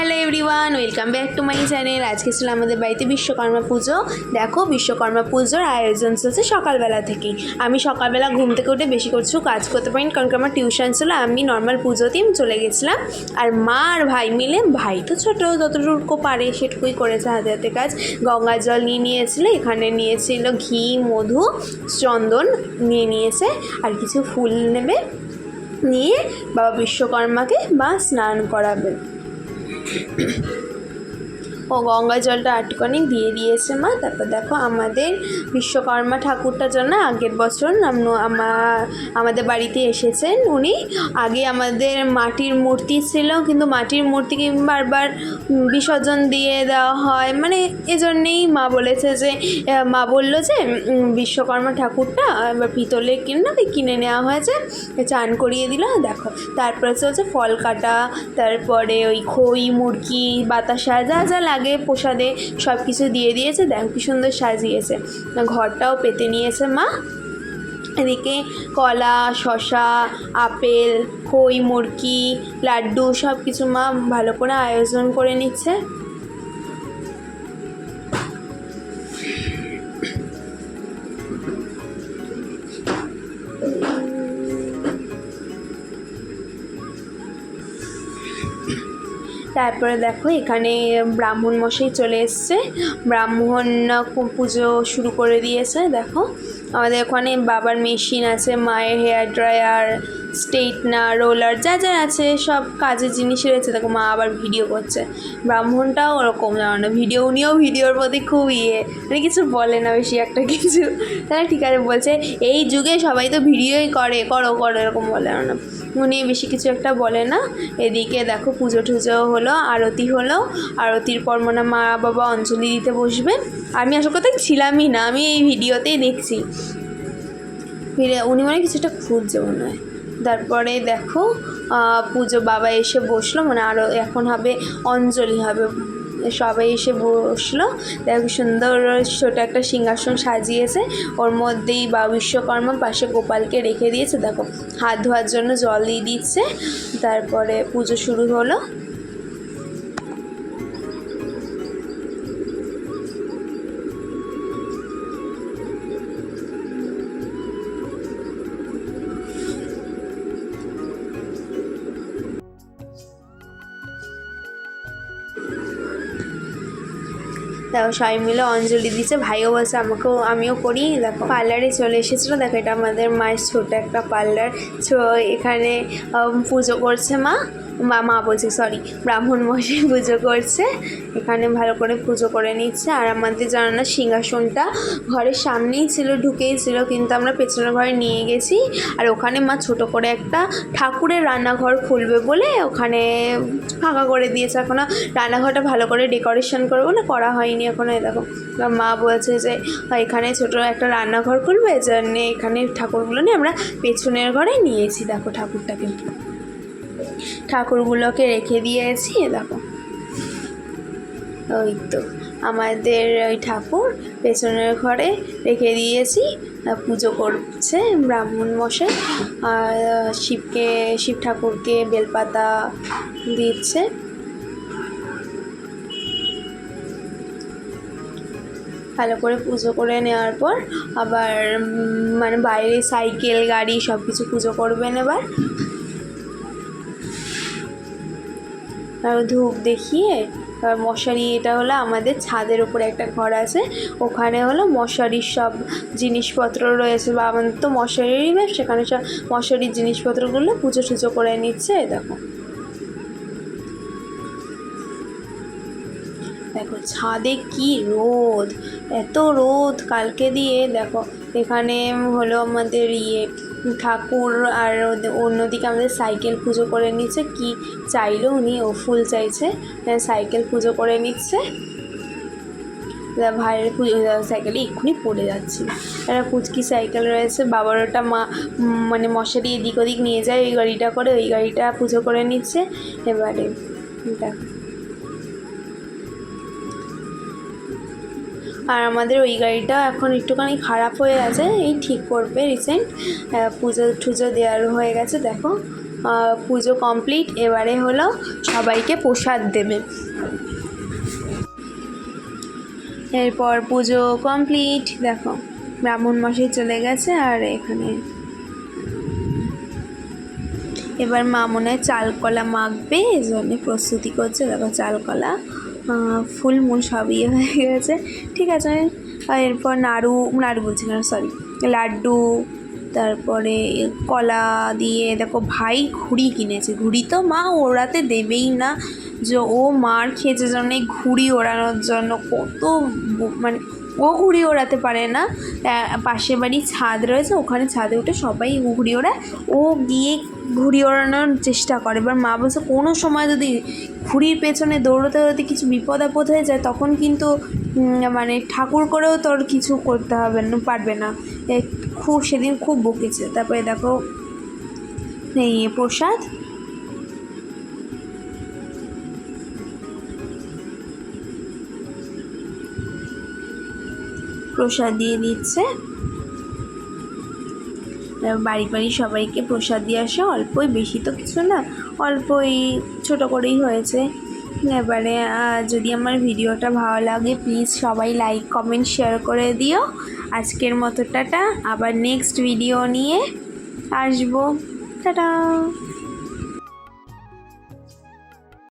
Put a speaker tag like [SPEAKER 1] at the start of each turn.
[SPEAKER 1] Hello everyone, welcome back to my channel. আজকে ছিল আমাদের বাড়িতে বিশ্বকর্মা পুজো। দেখো বিশ্বকর্মা পুজোর আয়োজন চলছে সকালবেলা থেকেই। আমি সকালবেলা ঘুম থেকে উঠে বেশি কিছু কাজ করতে পারিনি, কারণ আমার টিউশন ছিল। আমি নর্মাল পুজোতেই চলে গেছিলাম। আর মা আর ভাই মিলে, ভাই তো ছোটো, যতটুকু পারে সেটুকুই করেছে, হাতে হাতে কাজ। গঙ্গা জল নিয়েছিল, এখানে নিয়েছিল ঘি, মধু, চন্দন নিয়েছে, আর কিছু ফুল নেবে, নিয়ে বাবা বিশ্বকর্মাকে স্নান করাবে। ও গঙ্গা জলটা আটকানি দিয়ে দিয়েছে মা। তারপর দেখো আমাদের বিশ্বকর্মা ঠাকুরটার জন্য আগের বছর আমাদের বাড়িতে এসেছেন উনি। আগে আমাদের মাটির মূর্তি ছিল, কিন্তু মাটির মূর্তিকে বারবার বিসর্জন দিয়ে দেওয়া হয়, মানে এজন্যেই মা বলেছে যে বললো যে বিশ্বকর্মা ঠাকুরটা এবার পিতলের কিনে নেওয়া হয়েছে, চান করিয়ে দিল। দেখো তারপরে চলছে ফল কাটা, তারপরে ওই খই, মুরগি, বাতাসা, যা যা লাগে প্রসাদে সব কিছু দিয়ে দিয়েছে। দেখো কি সুন্দর সাজিয়েছে, ঘরটাও পেতে নিয়েছে মা। এদিকে কলা, শশা, আপেল, খই, মুরগি, লাড্ডু সব কিছু মা ভালো করে আয়োজন করে নিচ্ছে। তারপরে দেখো এখানে ব্রাহ্মণ মশাই চলে এসছে, ব্রাহ্মণ পুজো শুরু করে দিয়েছে। দেখো আমাদের ওখানে বাবার মেশিন আছে, মায়ের হেয়ার ড্রায়ার, স্ট্রেটনার, রোলার, যা যা আছে সব কাজের জিনিস রয়েছে। দেখো মা আবার ভিডিও করছে। ব্রাহ্মণটাও ওরকম জানো না, উনিও ভিডিওর প্রতি খুব মানে কিছু বলে না বেশি একটা কিছু, তাহলে ঠিক আছে বলছে এই যুগে সবাই তো ভিডিওই করো এরকম বলে না, উনি বেশি কিছু একটা বলে না। এদিকে দেখো পুজো টুজো হলো, আরতি হলো, আরতির পর মনে মা বাবা অঞ্জলি দিতে বসবে। আমি আসল কথা ছিলামই না, আমি এই ভিডিওতেই দেখছি, উনি মনে কিছু একটা খুঁজছে মনে হয়। তারপরে দেখো পুজো বাবা এসে বসলো, মানে আরও এখন হবে অঞ্জলি হবে, সবাই এসে বসলো। দেখো সুন্দর ছোটো একটা সিংহাসন সাজিয়েছে, ওর মধ্যেই বা বিশ্বকর্মা পাশে গোপালকে রেখে দিয়েছে। দেখো হাত ধোয়ার জন্য জল দিয়ে দিচ্ছে। তারপরে পুজো শুরু হলো। দেখো সবাই মিলে অঞ্জলি দিচ্ছে, ভাইও বলছে আমিও করি। দেখো পার্লারে চলে এসেছিলো। দেখো এটা আমাদের মায়ের ছোটো একটা পার্লার, এখানে পুজো করছে মা বলছে সরি, ব্রাহ্মণ মশাই পুজো করছে, এখানে ভালো করে পুজো করে নিচ্ছে। আর আমাদের জানো না সিংহাসনটা ঘরের সামনেই ছিল, ঢুকেই ছিল, কিন্তু আমরা পেছনের ঘরে নিয়ে গেছি। আর ওখানে মা ছোটো করে একটা ঠাকুরের রান্নাঘর খুলবে বলে ওখানে ফাঁকা করে দিয়েছে। এখনও রান্নাঘরটা ভালো করে ডেকোরেশন করবো না, করা হয়নি এখনও। দেখো মা বলছে যে এখানে ছোটো একটা রান্নাঘর খুলবে, এই জন্যে এখানে ঠাকুরগুলো নিয়ে আমরা পেছনের ঘরে নিয়েছি। দেখো ঠাকুরগুলোকে রেখে দিয়েছি। দেখো ওই তো আমাদের ওই ঠাকুর পেছনের ঘরে রেখে দিয়েছি, পুজো করছে ব্রাহ্মণ মশাই। আর শিব ঠাকুরকে বেলপাতা দিচ্ছে। ভালো করে পুজো করে নেওয়ার পর আবার মানে বাইরে সাইকেল, গাড়ি সব কিছু পুজো করবেন এবার। আর ধূপ দেখিয়ে মশারি, এটা হলো আমাদের ছাদের উপরে একটা ঘর আছে, ওখানে হলো মশারির সব জিনিসপত্র রয়েছে, বা আমাদের তো মশারিরই বেশ, সেখানে সব মশারির জিনিসপত্রগুলো পুজো টুজো করে নিচ্ছে। দেখো ছাদে কি রোদ, এত রোদ কালকে দিয়ে। দেখো এখানে হলো আমাদের ঠাকুর, আর অন্যদিকে আমাদের সাইকেল পুজো করে নিচ্ছে। কি চাইলো উনি, ও ফুল চাইছে, সাইকেল পুজো করে নিচ্ছে। ভাইয়ের সাইকেলে এক্ষুনি পড়ে যাচ্ছি। একটা পুচকি সাইকেল রয়েছে, বাবার ওটা মানে মশারি এদিক ওদিক নিয়ে যায় ওই গাড়িটা করে, ওই গাড়িটা পুজো করে নিচ্ছে। এবারে দেখো আর আমাদের ওই গাড়িটা এখন একটুখানি খারাপ হয়ে আছে, এই ঠিক করবে রিসেন্ট, পুজো টুজো দেওয়ার হয়ে গেছে। দেখো পুজো কমপ্লিট। এবারে হলো সবাইকে প্রসাদ দেবে। এরপর পুজো কমপ্লিট, দেখো ব্রাহ্মণ মশাই চলে গেছে। আর এখানে এবার মা মনে হয় চাল কলা মাখবে, এই জন্যে প্রস্তুতি করছে। দেখো চাল কলা ফুলমূল সবই হয়ে গেছে, ঠিক আছে। আর এরপর নাড়ু বলছি না, সরি, লাড্ডু, তারপরে কলা দিয়ে দেখো ভাই ঘুড়ি কিনেছে। ঘুড়ি তো মা ওড়াতে দেবেই না, যে ও মার খেয়েছে জন্য ঘুড়ি ওড়ানোর জন্য। কত মানে ও ঘুড়ি ওড়াতে পারে না, পাশের বাড়ি ছাদ রয়েছে, ওখানে ছাদে উঠে সবাই ঘুড়ি ওড়ায়, ও গিয়ে ঘুড়ি ওড়ানোর চেষ্টা করে। এবার মা বলছে কোনো সময় যদি ঘুড়ির পেছনে দৌড়তে দৌড়তে কিছু বিপদ আপদ হয়ে যায়, তখন কিন্তু মানে ঠাকুর করেও তোর কিছু করতে হবে না, পারবে না। সেদিন খুব বকেছে। তারপরে দেখো এই প্রসাদ, প্রসাদ দিয়ে দিচ্ছে। বাড়ি সবাইকে প্রসাদ দিয়ে আসে, অল্পই, বেশি তো কিছু না, অল্পই ছোটো করেই হয়েছে। এবারে যদি আমার ভিডিওটা ভালো লাগে প্লিজ সবাই লাইক কমেন্ট শেয়ার করে দিও। আজকের মতো টাটা, আবার নেক্সট ভিডিও নিয়ে আসবো, টাটা।